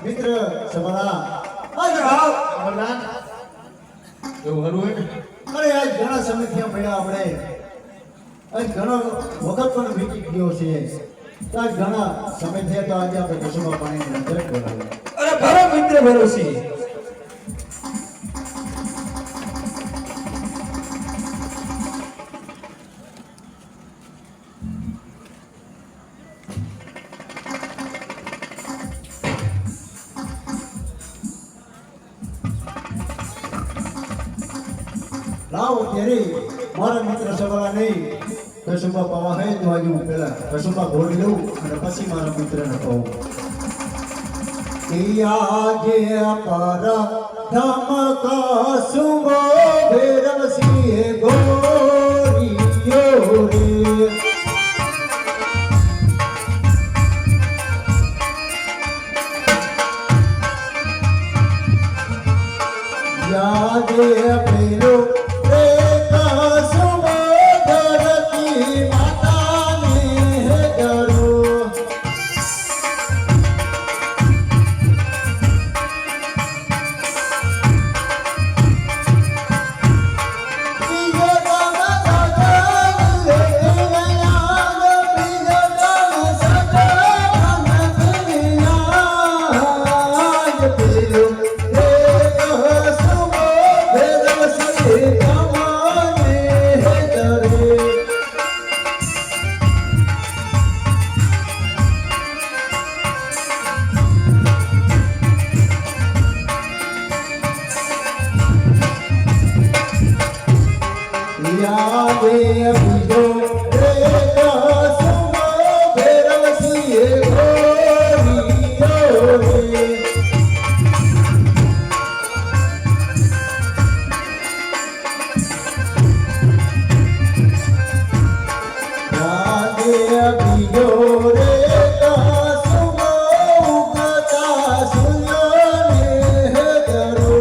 મિત્ર સવાલા આજ રાવ અમરનાથ એવું હરું હોય ને અરે આજ ઘણા સમયથી મળ્યા આપણે આજ ઘણો વખત પણ વીતી ગયો છે તો આજ ઘણા સમયથી તો આજે આપણે કસુમાં પાણીની નજર બોલાવી અરે ભરો મિત્ર ભરોસી લાવ ત્યારે મારા મિત્ર સવાલા નહીં કસુમાં પાવા હે તો આજે હું પહેલા કસુમાં ઘોડી લઉં અને પછી મારા મિત્રને કહું આજે પર ધમકા સુમો ભેરવસી ગોરીયો રે યાદે પેલો રે કાસુમો ધરતી માતાને ડરો યાદે બીજો રે કાસુમો ભેરવસી ગોરીયો રે યાદે બીજો રે કાસુમો ઉગતા સૂર્યને ડરો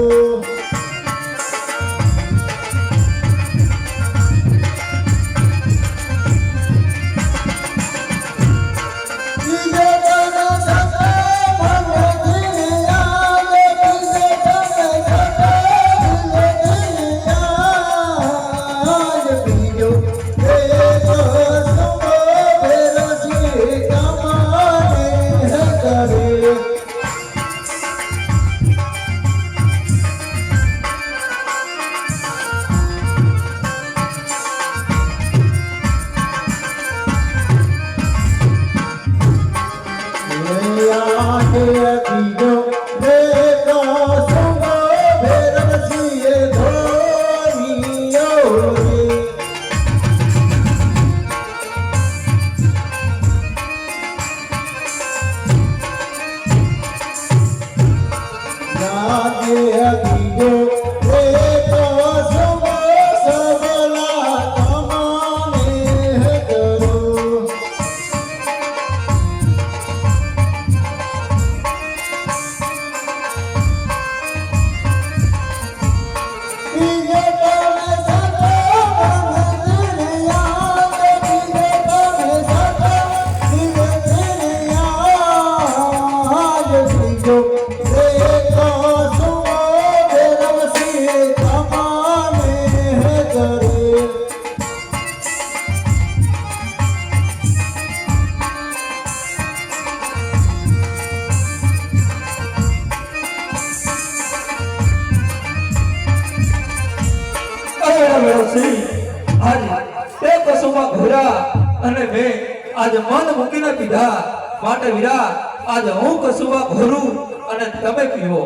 અને મેં આજ મન મૂકીને પીધા માટે વીરા આજ હું કસુવા ભરું અને તમે પીવો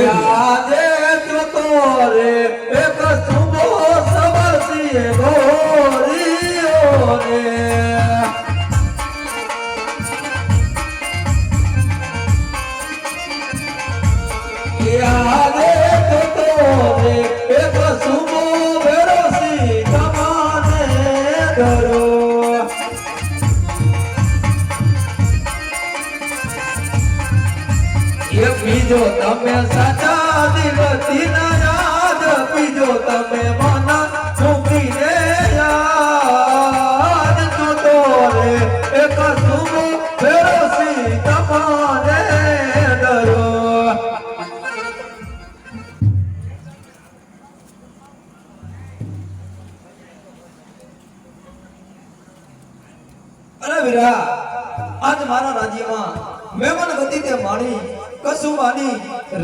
આજે તો રે એ કસુબો સબરસી ગોરીયો રે આજે તો રે એ કસુબો ભેરસી તમાને ડરો પીજો તમે સાચા દિલથી ના યાદ પીજો તમે મન મૂકીને યાદ તો રે એક સુમો ફેરસી તમારે ડરો ગગન ગતિ તે માણી કસુમાની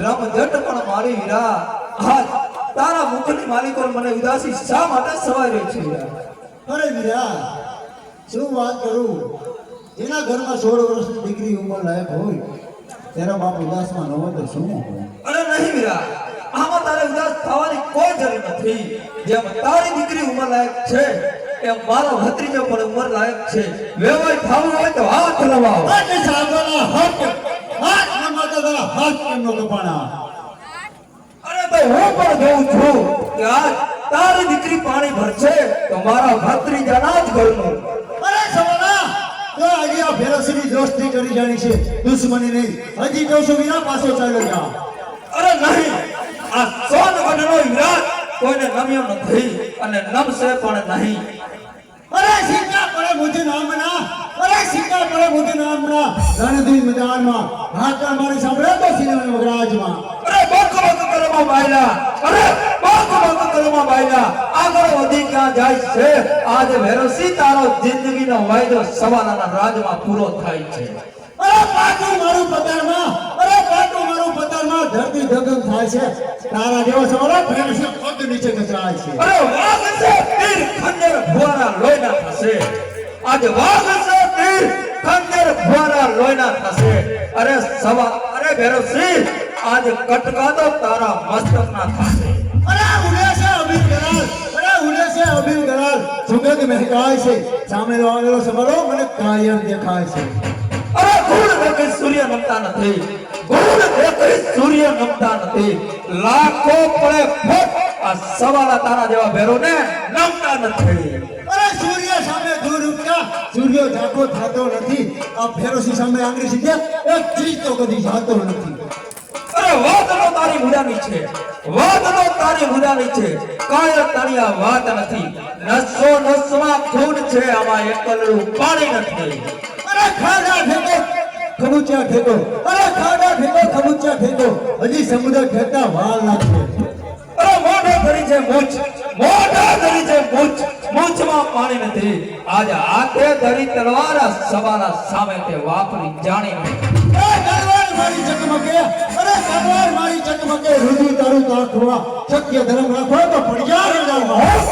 રમઝટ પણ મારી વીરા આજ તારા મુખની માલિકો મને ઉદાસી શા માટે સવાઈ રહી છે વીરા? અરે વીરા, શું વાત કરું, જેના ઘરમાં 16 વર્ષની દીકરી ઉંમર લાયક હોય તેનો બાપ ઉદાસમાં ન હોય તો શું હોય? અરે નહીં વીરા, આમાં તારે ઉદાસ થવાની કોઈ જરૂર નથી. જેમ તારી દીકરી ઉંમર લાયક છે એમ મારો ભત્રીજો પણ ઉંમર લાયક છે. વેવાય થવું હોય તો હાથ લવાવો. અરે સાગરના હાથ ન માતા તારા હાથ કેમ નો કપાણા? અરે તો હું પણ જોઉં છું કે આજ તારી દીકરી પાણી ભરશે તો મારા ભત્રીજાના જ ઘરનું. અરે સવાના, તો આજે આ ફેરસની દોસ્તી કરી જાણી છે, દુશ્મની નહીં. હજી કહું છું વીરા, પાછો ચાલ્યો જા. અરે નહીં, આ સોનગઢનો વિરાટ કોઈને નમ્યો નથી અને નમશે પણ નહીં. અરે સિક્કા પડે મુજે નામના, અરે સિક્કા પડે મુજે નામના. રણધીર મેદાનમાં હાકર મારી સાંભળે તો સિનેમાના વગરાજમાં. અરે બોક કરમાં બાયલા, અરે બોક કરમાં બાયલા, આગળ વધી ક્યાં જાય છે? આજે વેરસી તારો જિંદગીનો વાયદો સવાલાના રાજમાં પૂરો થાય છે. અરે પાટું મારું પતારમાં, અરે પાટું મારું પતારમાં. ધરતી ધગમ થાય છે, તારા જેવો સવાલા ફેરસે પગ નીચે કચરાય છે. અરે વાઘ છે તીર ખંજર ફુવારા લોહીના થશે. આજે વાઘ છે તીર ખંજર ફુવારા લોહીના થશે. અરે અરે વેરસી આજે કટકા તો તારા મસ્તકના થશે. અરે ઉડે છે અબીર ગરાલ, અરે ઉડે છે અબીર ગરાલ. સુગંધ મહેકાય છે, સામેનો આવેલો સવાલો મને કાયર દેખાય છે. અરે ગુણ દેખી સૂર્ય નમતા નથી, ગુણ દેખી સૂર્ય નમતા નથી. લાખો પડે ફોટ આ સવાલા તારા જેવા ભેરોને નમતા નથી. અરે સૂર્ય સામે દૂર ઉઠ્યા, સૂર્ય ઝાંખો થતો નથી. આ ફેરોસી સામે આંગળી સીધે એક ચીજ તો કદી જાતો નથી. અરે વાત તો તારી મુદાની છે, વાત તો તારી મુદાની છે. કાય તારી આ વાત નથી. નસો નસમાં ખૂન છે, આમાં એકલડું પાણી નથી. અરે ખાડા ફેંકો ખબુચા ફેંકો, અરે ખાડા ફેંકો ખબુચા ફેંકો. હજી સમુદ્ર ખેતા વાર લાગશે. અરે મોઢે ધરી છે મૂછ, મોઢે ધરી છે મૂછ, મૂછમાં પાણી નથી. આજે હાથે ધરી તલવાર આ સવાલા સામે તે વાપરી જાણી નહીં. અરે તલવાર મારી ચકમકે, અરે તલવાર મારી ચકમકે. રુધિર તારું તાખવા, શક્ય ધર્મ રાખવા તો પડી જા રંગામાં.